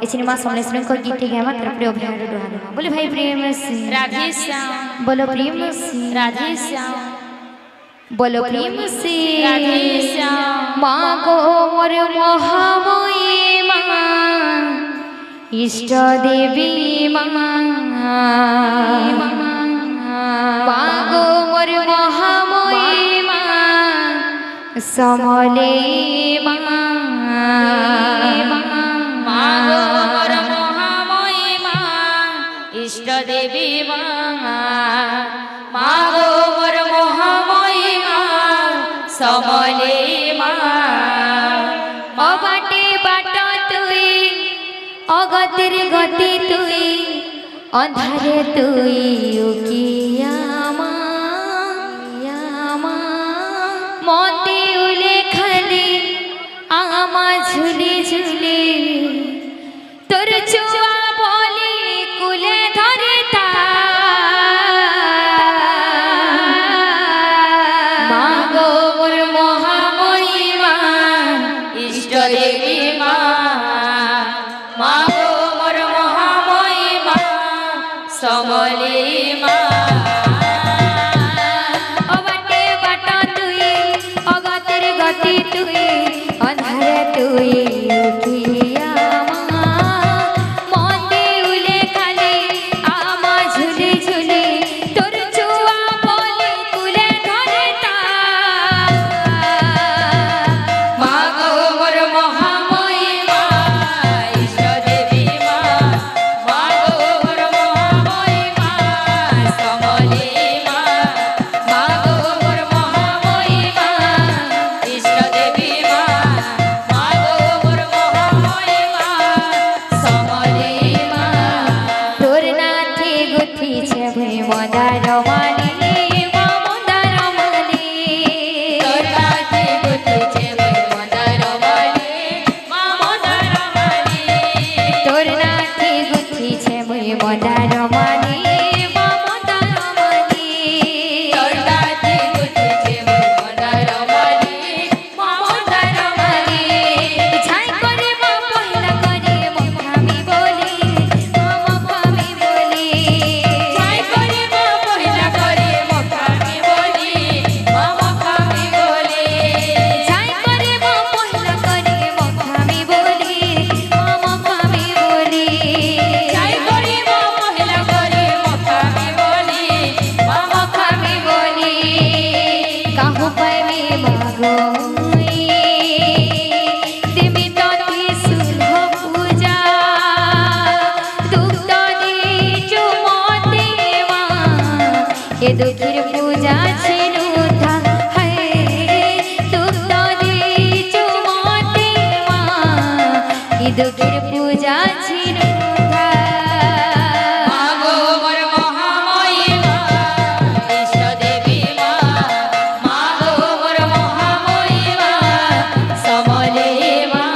এই সিনেমা সমলেশ্বরী गीत के हमारे तरफ रे अभ्यार डोहाना बोले भाई प्रेम से राधे श्याम बोलो प्रेम से राधे श्याम बोलो प्रेम से राधे श्याम माँ गो मोर महामयी माँ इष्ट देवी माँ माँ गो मोर महामयी माँ समले माँ मागो मोर महामयी माँ इष्ट देवी माँ मागो मोर महामयी माँ समले माँ अबाटे बाट तुई अगतिर गति तुई अंधारे तुई उकिया मते उले खाली आमा झुले झुले तोर चुआ बोली कुले धरता मागो मोर महामयी माँ इष्ट देवी माँ मागो मोर महामयी माँ समले माँ अबाटे बाट तुई अगतिर गति तुई अंधारे तुई उकिया मते उले खाली आमा झुले झुले तोर चुआ बोली कुले धरता मागो मोर महामयी माँ इष्ट देवी माँ मागो मोर महामयी माँ समले माँ मागो मोर महामयी माँ इष्ट देवी माँ मागो मोर महामयी माँ समले माँ तोर नाथी गुथी छे भई मदार माली मदार माली तोर नाथी गुथी छे भई मदार माली माँ मदार माली तोर नाथी गुथी छे भई मदार माली मदार माली तोर नाथी गुथी छे भई मदार माली माँ मदार माली छाई करे माँ पहिला करे मुखामी बोली मुखामी बोली छाई करे माँ पहिला करे मुखामी बोली माँ मुखामी बोली छाई करे माँ पहिला करे मुखामी बोली मुखामी बोली छाई करे माँ पहिला करे मुखामी बोली माँ मुखामी बोली काहू पाइबे मागो देवी तोती सुलभ पूजा दुख दी चुमते माँ ये दुखिर पूजा छिनु था है दुख दी चुमते माँ ये दुखिर पूजा छिनु था मागो मोर महामयी माँ इष्ट देवी माँ मागो मोर महामयी माँ समले माँ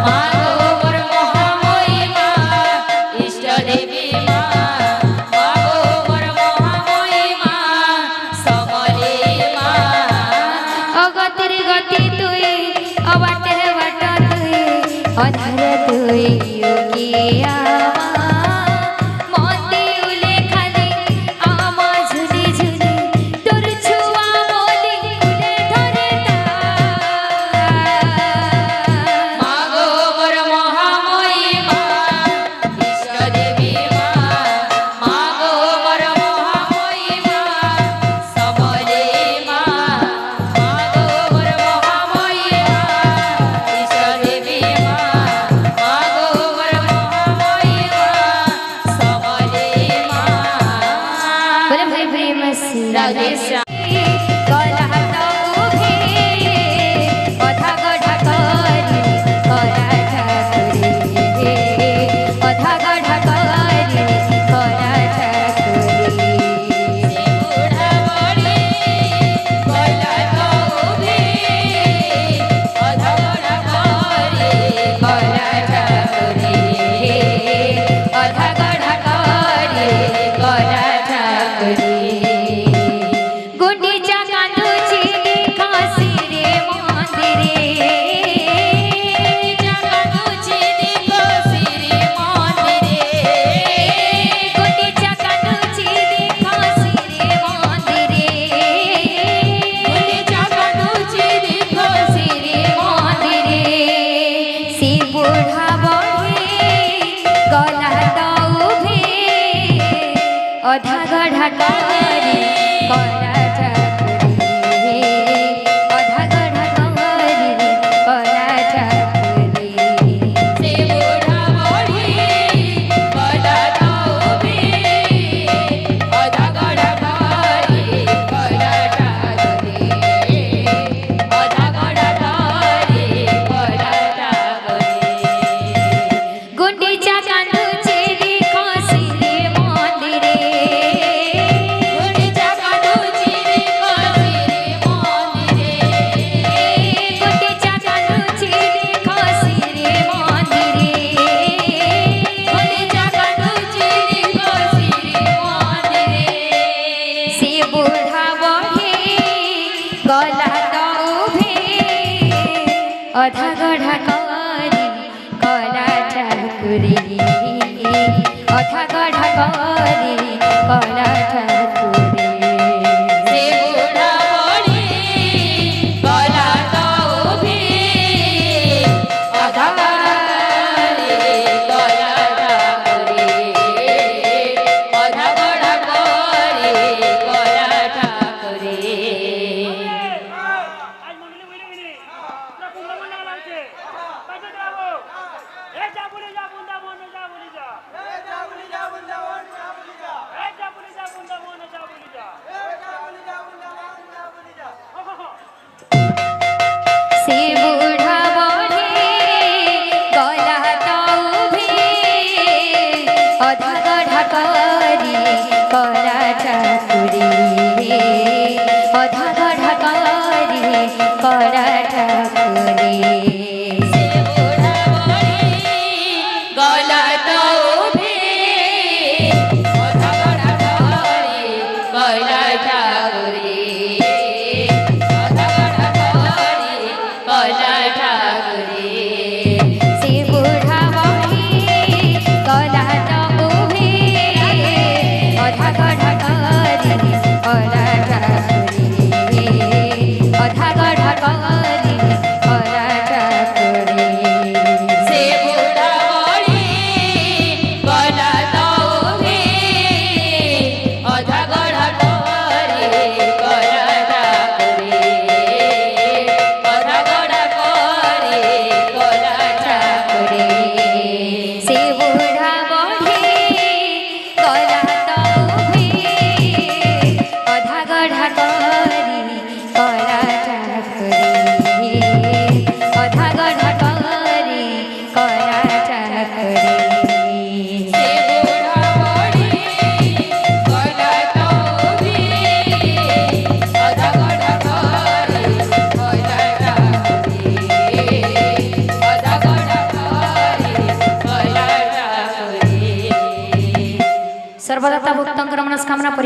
मागो मोर महामयी माँ इष्ट देवी माँ मागो मोर महामयी माँ समले माँ अगतिर गति तुई अबाटे बाट तुई अधर तुई उकिया গলা দৌভে অধা গঢ়া কৰি কলা চাকুরি অধা গঢ়া কৰি কলা চাকুরি সে বুঢ়া বঢ়ী গলা দৌভে অধা গঢ়া কৰি কলা চাকুরি অধা গঢ়া কৰি কলা চাকুরি গুন্ডিচা কান্দুছে দেখো শ্রী মন্দিরে গুন্ডিচা কান্দুছে দেখো শ্রী মন্দিরে গুন্ডিচা কান্দুছে দেখো শ্রী মন্দিরে গুন্ডিচা কান্দুছে দেখো শ্রী মন্দিরে সে বুঢ়া বঢ়ী গলা দৌভে অধা গঢ়া কৰি কলা চাকুরি অধা গঢ়া কৰি কলা চাকুরি সে বুঢ়া বঢ়ী গলা দৌভে অধা গঢ়া কৰি কলা চাকুরি অধা গঢ়া কৰি কলা চাকুরি আজ মন্ডলী বুঝলি বুঝলি তোরা কুমড়া মন্ডা লাগছে কাজে যাবো এ যা বলি যা বুন্দা মনে যা বলি যা এ যা বলি যা বুন্দা মনে যা বলি যা এ যা বলি যা বুন্দা মনে যা বলি যা এ যা বলি যা বুন্দা মনে যা বলি যা সে বুঢ়া বঢ়ী গলা দৌভে অধা গঢ়া কৰি কলা চাকুরি অধা গঢ়া কৰি কলা চাকুরি সে বুঢ়া বঢ়ী গলা দৌভে অধা গঢ়া কৰি কলা চাকুরি অধা গঢ়া কৰি কলা চাকুরি সে বুঢ়া বঢ়ী গলা দৌভে অধা গঢ়া কৰি কলা চাকুরি অধা গঢ়া কৰি কলা চাকুরি সে বুঢ়া বঢ়ী গলা দৌভে অধা গঢ়া কৰি কলা চাকুরি অধা গঢ়া কৰি কলা চাকুরি সে বুঢ়া বঢ়ী গলা দৌভে অধা গঢ়া কৰি কলা চাকুরি অধা গঢ়া কৰি কলা চাকুরি সে বুঢ়া বঢ়ী গলা দৌভে অধা গঢ়া কৰি কলা চাকুরি অধা গঢ়া কৰি কলা চাকুরি সর্বদাতা ভক্তঙ্কর মনস্কামনা